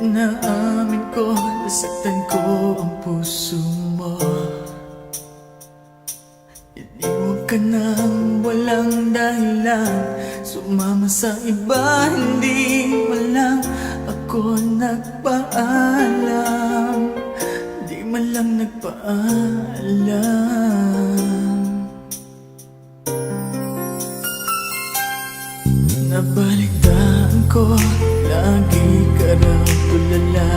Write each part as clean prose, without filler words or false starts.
Inaamin ko, nasaktan ko ang puso mo. Iniwan ka nang walang dahilan, sumama sa iba, hindi man lang ako nagpaalam. Di man lang nagpaalam. Nabalitaan ko, lagi ka raw tulala.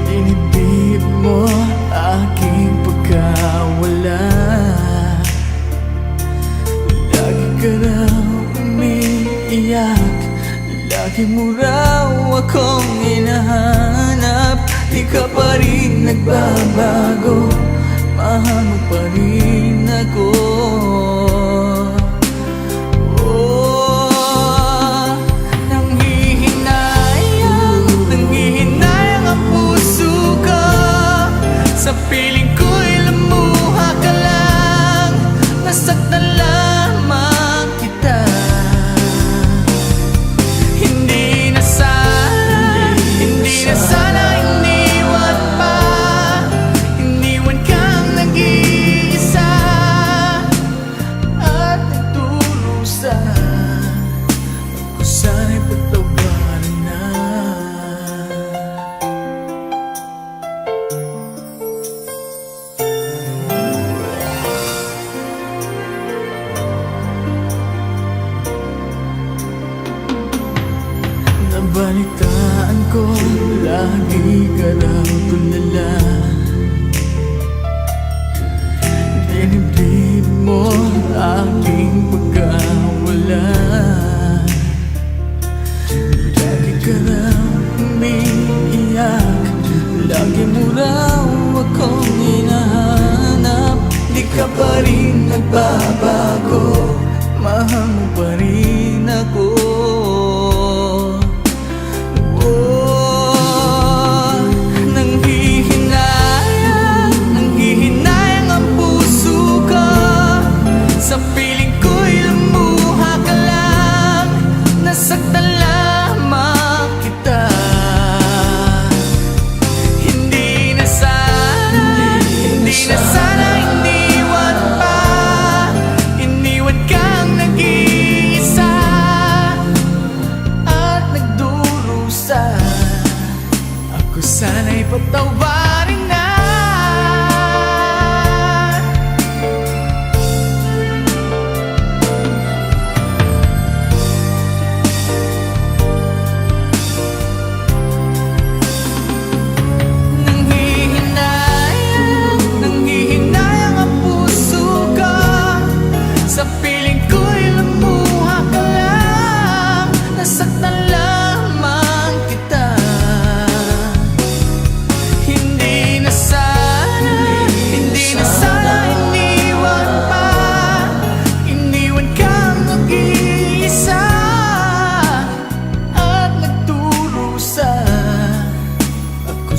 Dinibdib mo aking pagkawala. Lagi ka raw umiiyak, lagi mo raw akong hinahanap. Di ka pa rin nagbabago, mahal mo pa rin ako. Sa piling ko'y lumuha ka lang, nasaktan lamang kita. Hindi na sana iniwan pa. Iniwan kang nag-iisa at nagdurusa. Ako sana'y pagtawarin na. Nabalitaan ko, lagi ka raw tulala. Dinibdib mo aking pagkawala. Lagi ka raw umiiyak, lagi mo raw akong hinahanap. Di ka pa rin nagbabago, mahal mo pa rin ako. Sa piling ko'y lumuha ka lang, nasaktan lamang kita. Hindi na sana iniwan pa. Iniwan kang nag-iisa at nagdurusa. Ako sana'y patawarin na.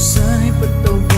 Sana'y pagtawarin.